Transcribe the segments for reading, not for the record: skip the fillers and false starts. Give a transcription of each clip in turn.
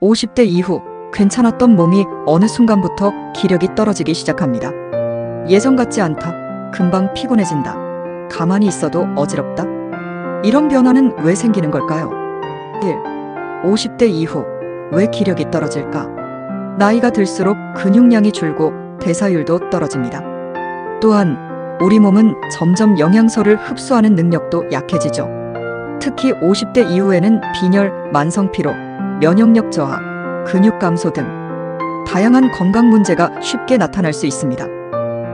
50대 이후 괜찮았던 몸이 어느 순간부터 기력이 떨어지기 시작합니다. 예전 같지 않다. 금방 피곤해진다. 가만히 있어도 어지럽다. 이런 변화는 왜 생기는 걸까요? 1. 50대 이후 왜 기력이 떨어질까? 나이가 들수록 근육량이 줄고 대사율도 떨어집니다. 또한 우리 몸은 점점 영양소를 흡수하는 능력도 약해지죠. 특히 50대 이후에는 빈혈, 만성피로, 면역력 저하, 근육 감소 등 다양한 건강 문제가 쉽게 나타날 수 있습니다.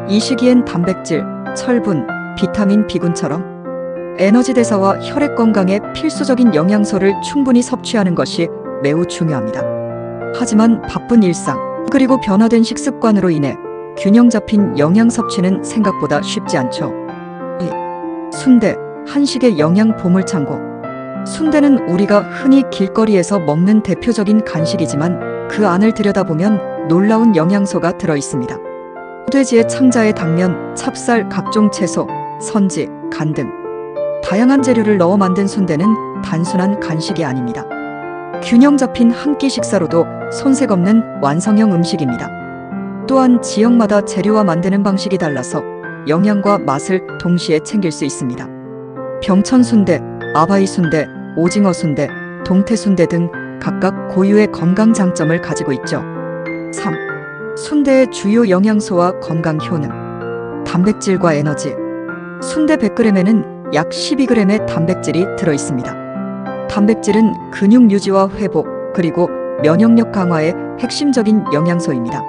이 시기엔 단백질, 철분, 비타민 B군처럼 에너지 대사와 혈액 건강에 필수적인 영양소를 충분히 섭취하는 것이 매우 중요합니다. 하지만 바쁜 일상, 그리고 변화된 식습관으로 인해 균형 잡힌 영양 섭취는 생각보다 쉽지 않죠. 2. 순대, 한식의 영양 보물창고. 순대는 우리가 흔히 길거리에서 먹는 대표적인 간식이지만 그 안을 들여다보면 놀라운 영양소가 들어있습니다. 돼지의 창자에 당면, 찹쌀, 각종 채소, 선지, 간 등 다양한 재료를 넣어 만든 순대는 단순한 간식이 아닙니다. 균형 잡힌 한 끼 식사로도 손색 없는 완성형 음식입니다. 또한 지역마다 재료와 만드는 방식이 달라서 영양과 맛을 동시에 챙길 수 있습니다. 병천순대, 아바이순대, 오징어순대, 동태순대 등 각각 고유의 건강 장점을 가지고 있죠. 3. 순대의 주요 영양소와 건강 효능. 단백질과 에너지. 순대 100g에는 약 12g의 단백질이 들어있습니다. 단백질은 근육 유지와 회복, 그리고 면역력 강화에 핵심적인 영양소입니다.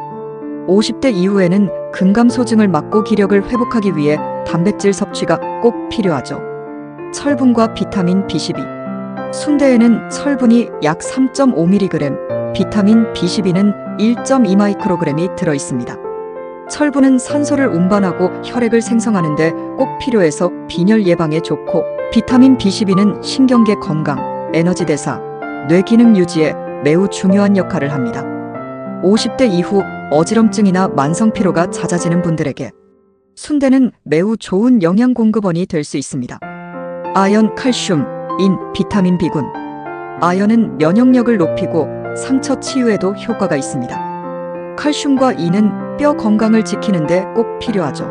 50대 이후에는 근감소증을 막고 기력을 회복하기 위해 단백질 섭취가 꼭 필요하죠. 철분과 비타민 B12. 순대에는 철분이 약 3.5mg, 비타민 B12는 1.2μg이 들어있습니다. 철분은 산소를 운반하고 혈액을 생성하는 데 꼭 필요해서 빈혈 예방에 좋고, 비타민 B12는 신경계 건강, 에너지 대사, 뇌 기능 유지에 매우 중요한 역할을 합니다. 50대 이후 어지럼증이나 만성피로가 잦아지는 분들에게 순대는 매우 좋은 영양 공급원이 될 수 있습니다. 아연, 칼슘, 인, 비타민 B군. 아연은 면역력을 높이고 상처 치유에도 효과가 있습니다. 칼슘과 인은 뼈 건강을 지키는 데 꼭 필요하죠.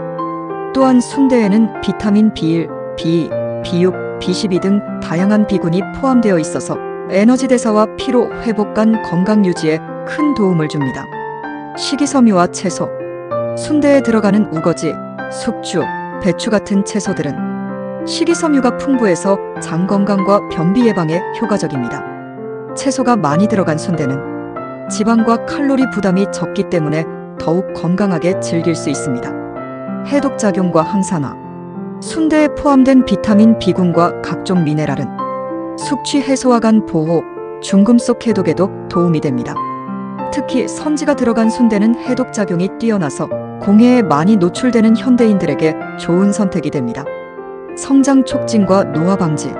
또한 순대에는 비타민 B1, B2, B6, B12 등 다양한 비군이 포함되어 있어서 에너지 대사와 피로 회복 간 건강 유지에 큰 도움을 줍니다. 식이섬유와 채소. 순대에 들어가는 우거지, 숙주, 배추 같은 채소들은 식이섬유가 풍부해서 장 건강과 변비 예방에 효과적입니다. 채소가 많이 들어간 순대는 지방과 칼로리 부담이 적기 때문에 더욱 건강하게 즐길 수 있습니다. 해독작용과 항산화. 순대에 포함된 비타민 B군과 각종 미네랄은 숙취 해소와 간 보호, 중금속 해독에도 도움이 됩니다. 특히 선지가 들어간 순대는 해독작용이 뛰어나서 공해에 많이 노출되는 현대인들에게 좋은 선택이 됩니다. 성장 촉진과 노화 방지.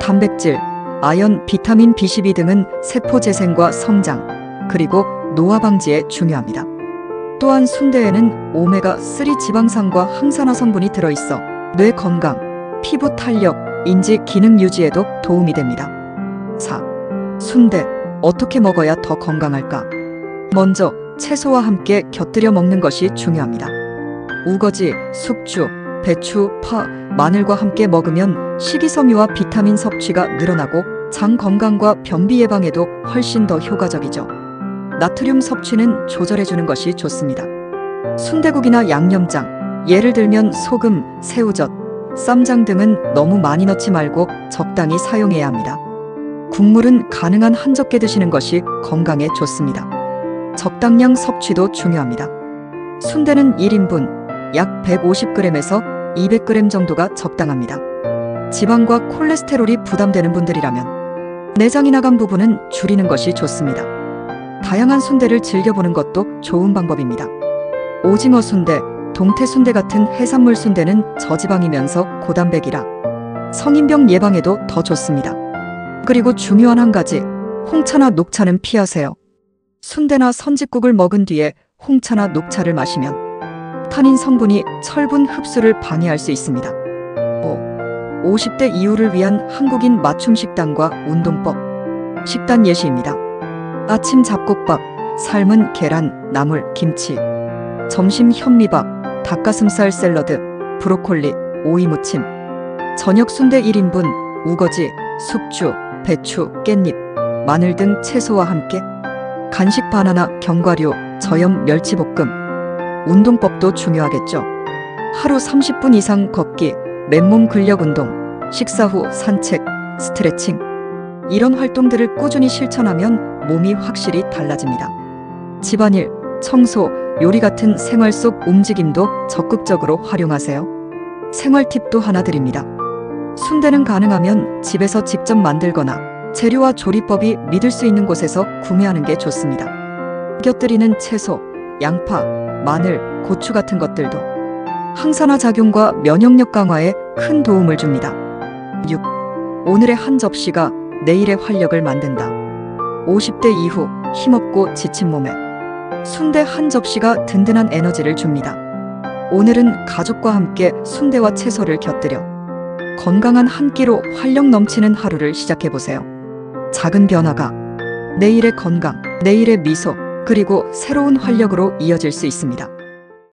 단백질, 아연, 비타민 B12 등은 세포 재생과 성장, 그리고 노화 방지에 중요합니다. 또한 순대에는 오메가3 지방산과 항산화 성분이 들어있어 뇌 건강, 피부 탄력, 인지 기능 유지에도 도움이 됩니다. 4. 순대, 어떻게 먹어야 더 건강할까? 먼저 채소와 함께 곁들여 먹는 것이 중요합니다. 우거지, 숙주, 배추, 파, 마늘과 함께 먹으면 식이섬유와 비타민 섭취가 늘어나고 장 건강과 변비 예방에도 훨씬 더 효과적이죠. 나트륨 섭취는 조절해주는 것이 좋습니다. 순대국이나 양념장, 예를 들면 소금, 새우젓, 쌈장 등은 너무 많이 넣지 말고 적당히 사용해야 합니다. 국물은 가능한 한 적게 드시는 것이 건강에 좋습니다. 적당량 섭취도 중요합니다. 순대는 1인분 약 150g에서 200g 정도가 적당합니다. 지방과 콜레스테롤이 부담되는 분들이라면 내장이 나간 부분은 줄이는 것이 좋습니다. 다양한 순대를 즐겨보는 것도 좋은 방법입니다. 오징어 순대, 동태 순대 같은 해산물 순대는 저지방이면서 고단백이라 성인병 예방에도 더 좋습니다. 그리고 중요한 한 가지, 홍차나 녹차는 피하세요. 순대나 선짓국을 먹은 뒤에 홍차나 녹차를 마시면 타닌 성분이 철분 흡수를 방해할 수 있습니다. 5. 50대 이후를 위한 한국인 맞춤 식단과 운동법. 식단 예시입니다. 아침 잡곡밥, 삶은 계란, 나물, 김치. 점심 현미밥, 닭가슴살 샐러드, 브로콜리, 오이 무침. 저녁 순대 1인분, 우거지, 숙주, 배추, 깻잎, 마늘 등 채소와 함께. 간식 바나나, 견과류, 저염 멸치볶음. 운동법도 중요하겠죠. 하루 30분 이상 걷기, 맨몸 근력 운동, 식사 후 산책, 스트레칭. 이런 활동들을 꾸준히 실천하면 몸이 확실히 달라집니다. 집안일, 청소, 요리 같은 생활 속 움직임도 적극적으로 활용하세요. 생활 팁도 하나 드립니다. 순대는 가능하면 집에서 직접 만들거나 재료와 조리법이 믿을 수 있는 곳에서 구매하는 게 좋습니다. 곁들이는 채소, 양파, 마늘, 고추 같은 것들도 항산화 작용과 면역력 강화에 큰 도움을 줍니다. 6. 오늘의 한 접시가 내일의 활력을 만든다. 50대 이후 힘없고 지친 몸에 순대 한 접시가 든든한 에너지를 줍니다. 오늘은 가족과 함께 순대와 채소를 곁들여 건강한 한 끼로 활력 넘치는 하루를 시작해보세요. 작은 변화가 내일의 건강, 내일의 미소, 그리고 새로운 활력으로 이어질 수 있습니다.